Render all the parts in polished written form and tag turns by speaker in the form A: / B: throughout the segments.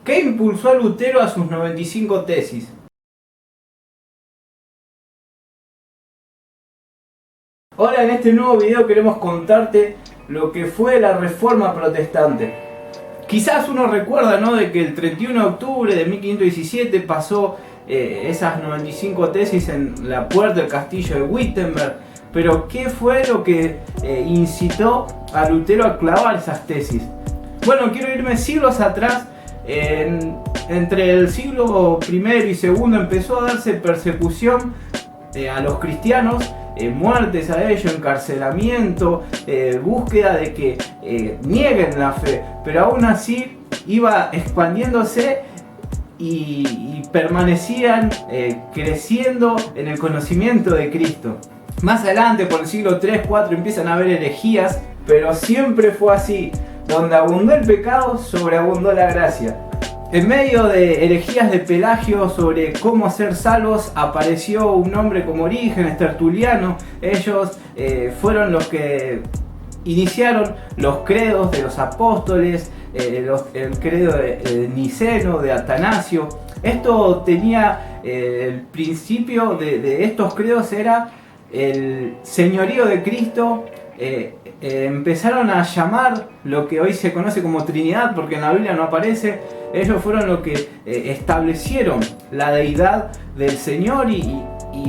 A: ¿Qué impulsó a Lutero a sus 95 tesis? Hola, en este nuevo video queremos contarte lo que fue la Reforma Protestante. Quizás uno recuerda, ¿no?, de que el 31 de octubre de 1517 pasó esas 95 tesis en la puerta del castillo de Wittenberg. Pero ¿qué fue lo que incitó a Lutero a clavar esas tesis? Bueno, quiero irme siglos atrás. Entre el siglo I y II empezó a darse persecución a los cristianos, muertes a ellos, encarcelamiento, búsqueda de que nieguen la fe, pero aún así iba expandiéndose y permanecían creciendo en el conocimiento de Cristo. Más adelante, por el siglo III, IV, empiezan a haber herejías, pero siempre fue así. Donde abundó el pecado, sobreabundó la gracia. En medio de herejías de Pelagio sobre cómo ser salvos, apareció un hombre como Orígenes, Tertuliano. Ellos fueron los que iniciaron los credos de los apóstoles, el credo de Niceno, de Atanasio. Esto tenía el principio de estos credos, era el señorío de Cristo. Empezaron a llamar lo que hoy se conoce como Trinidad, porque en la Biblia no aparece. Ellos fueron los que establecieron la deidad del Señor y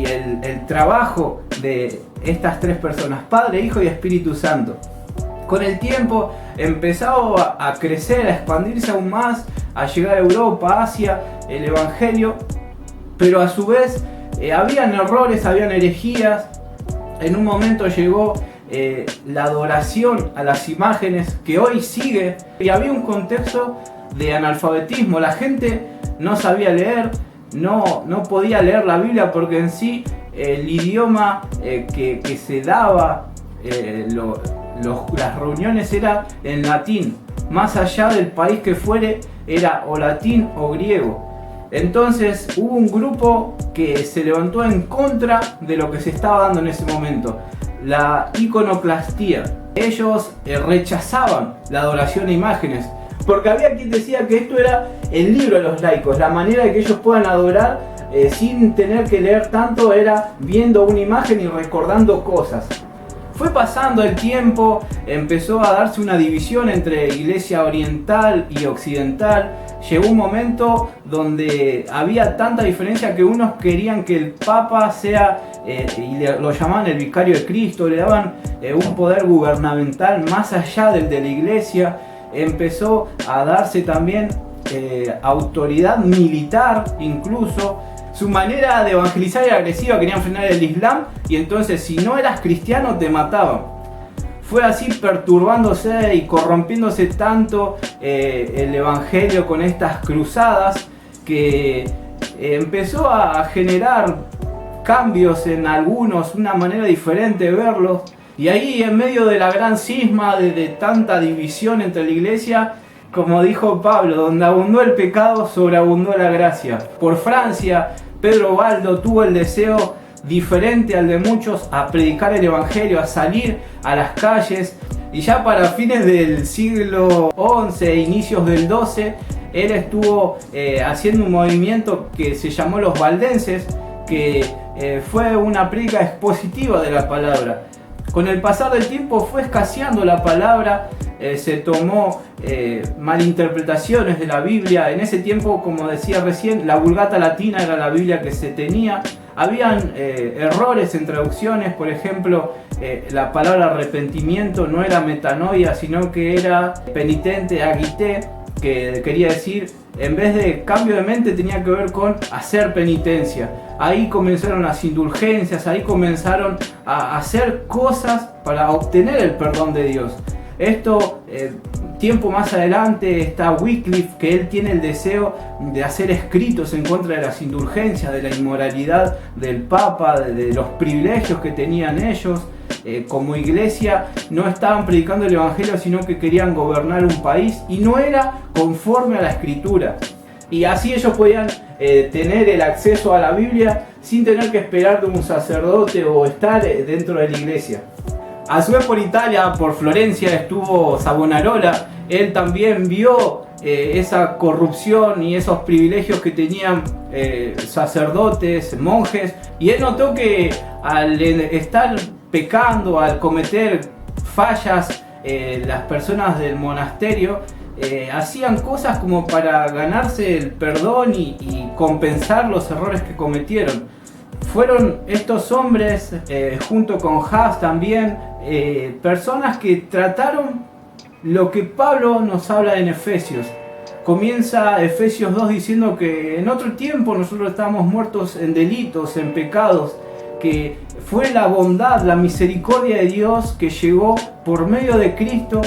A: el trabajo de estas tres personas, Padre, Hijo y Espíritu Santo. Con el tiempo empezó a crecer, a expandirse aún más, a llegar a Europa, Asia, el Evangelio, pero a su vez habían errores, habían herejías. En un momento llegó la adoración a las imágenes, que hoy sigue, y había un contexto de analfabetismo. La gente no sabía leer, no podía leer la Biblia, porque en sí el idioma que se daba, las reuniones era en latín. Más allá del país que fuere, era o latín o griego. Entonces hubo un grupo que se levantó en contra de lo que se estaba dando en ese momento, la iconoclastía. Ellos rechazaban la adoración a imágenes, porque había quien decía que esto era el libro de los laicos, la manera de que ellos puedan adorar sin tener que leer tanto, era viendo una imagen y recordando cosas. Fue pasando el tiempo, empezó a darse una división entre iglesia oriental y occidental. Llegó un momento donde había tanta diferencia que unos querían que el Papa sea, y lo llamaban el vicario de Cristo, le daban un poder gubernamental más allá del de la iglesia. Empezó a darse también autoridad militar incluso. Su manera de evangelizar era agresiva, querían frenar el Islam, y entonces si no eras cristiano te mataban. Fue así perturbándose y corrompiéndose tanto el evangelio con estas cruzadas, que empezó a generar cambios en algunos, una manera diferente de verlos. Y ahí, en medio de la gran cisma, de tanta división entre la iglesia, como dijo Pablo, donde abundó el pecado, sobreabundó la gracia. Por Francia, Pedro Baldo tuvo el deseo diferente al de muchos a predicar el evangelio, a salir a las calles. Y ya para fines del siglo XI e inicios del XII, él estuvo haciendo un movimiento que se llamó los valdenses, que fue una prédica expositiva de la palabra. Con el pasar del tiempo fue escaseando la palabra, se tomó malinterpretaciones de la Biblia. En ese tiempo, como decía recién, la Vulgata Latina era la Biblia que se tenía. Habían errores en traducciones, por ejemplo, la palabra arrepentimiento no era metanoia, sino que era penitente, agité, que quería decir, en vez de cambio de mente, tenía que ver con hacer penitencia. Ahí comenzaron las indulgencias, ahí comenzaron a hacer cosas para obtener el perdón de Dios. Esto, tiempo más adelante, está Wycliffe, que él tiene el deseo de hacer escritos en contra de las indulgencias, de la inmoralidad del Papa, de los privilegios que tenían ellos. Como iglesia no estaban predicando el evangelio, sino que querían gobernar un país, y no era conforme a la escritura. Y así ellos podían tener el acceso a la Biblia sin tener que esperar de un sacerdote o estar dentro de la iglesia. A su vez, por Italia, por Florencia, estuvo Savonarola. Él también vio esa corrupción y esos privilegios que tenían sacerdotes, monjes, y él notó que al estar pecando, al cometer fallas, las personas del monasterio hacían cosas como para ganarse el perdón y compensar los errores que cometieron. Fueron estos hombres, junto con Jas también, personas que trataron lo que Pablo nos habla en Efesios. Comienza Efesios 2 diciendo que en otro tiempo nosotros estábamos muertos en delitos, en pecados, que fue la bondad, la misericordia de Dios que llegó por medio de Cristo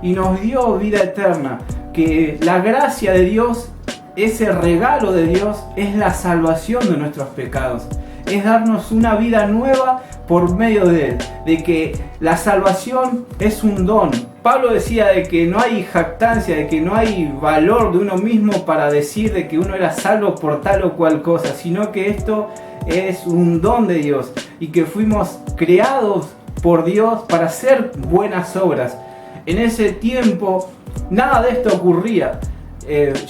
A: y nos dio vida eterna, que la gracia de Dios, ese regalo de Dios, es la salvación de nuestros pecados, es darnos una vida nueva por medio de Él, de que la salvación es un don. Pablo decía de que no hay jactancia, de que no hay valor de uno mismo para decir de que uno era salvo por tal o cual cosa, sino que esto es un don de Dios y que fuimos creados por Dios para hacer buenas obras. En ese tiempo nada de esto ocurría.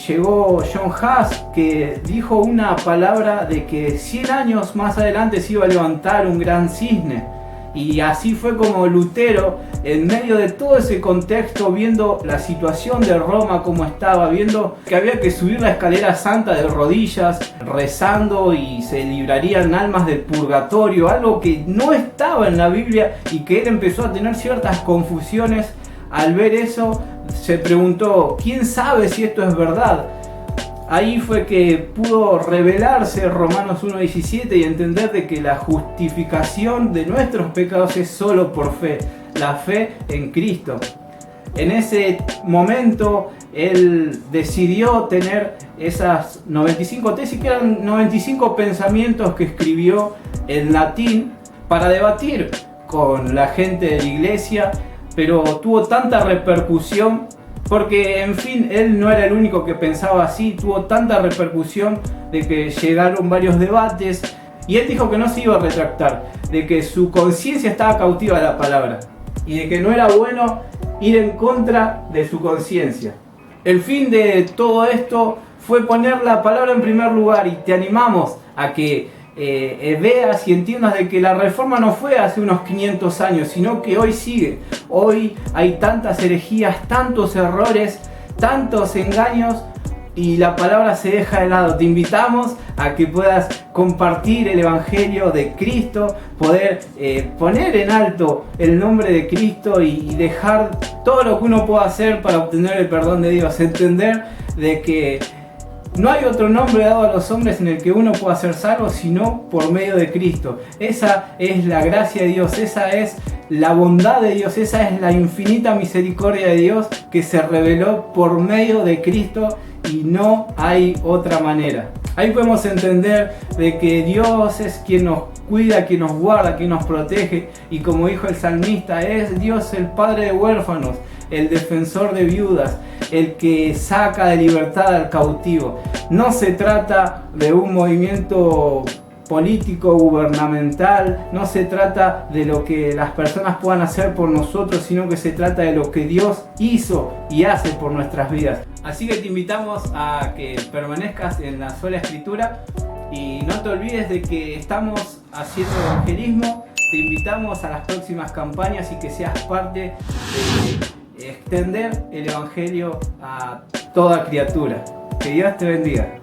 A: Llegó John Huss, que dijo una palabra de que 100 años más adelante se iba a levantar un gran cisne. Y así fue como Lutero, en medio de todo ese contexto, viendo la situación de Roma como estaba, viendo que había que subir la escalera santa de rodillas, rezando y se librarían almas del purgatorio, algo que no estaba en la Biblia, y que él empezó a tener ciertas confusiones. Al ver eso, se preguntó, ¿quién sabe si esto es verdad? Ahí fue que pudo revelarse Romanos 1:17 y entender de que la justificación de nuestros pecados es solo por fe, la fe en Cristo. En ese momento él decidió tener esas 95 tesis, que eran 95 pensamientos que escribió en latín para debatir con la gente de la iglesia, pero tuvo tanta repercusión porque, en fin, él no era el único que pensaba así, tuvo tanta repercusión de que llegaron varios debates y él dijo que no se iba a retractar, de que su conciencia estaba cautiva de la palabra y de que no era bueno ir en contra de su conciencia. El fin de todo esto fue poner la palabra en primer lugar, y te animamos a que veas y entiendas de que la reforma no fue hace unos 500 años, sino que hoy sigue. Hoy hay tantas herejías, tantos errores, tantos engaños, y la palabra se deja de lado. Te invitamos a que puedas compartir el Evangelio de Cristo, poder poner en alto el nombre de Cristo y dejar todo lo que uno pueda hacer para obtener el perdón de Dios. Entender de que no hay otro nombre dado a los hombres en el que uno pueda ser salvo sino por medio de Cristo. Esa es la gracia de Dios, esa es la bondad de Dios, esa es la infinita misericordia de Dios que se reveló por medio de Cristo, y no hay otra manera. Ahí podemos entender de que Dios es quien nos cuida, quien nos guarda, quien nos protege, y como dijo el salmista, es Dios el Padre de huérfanos, el defensor de viudas, el que saca de libertad al cautivo. No se trata de un movimiento político, gubernamental, no se trata de lo que las personas puedan hacer por nosotros, sino que se trata de lo que Dios hizo y hace por nuestras vidas. Así que te invitamos a que permanezcas en la sola escritura y no te olvides de que estamos haciendo evangelismo. Te invitamos a las próximas campañas y que seas parte de extender el evangelio a toda criatura. Que Dios te bendiga.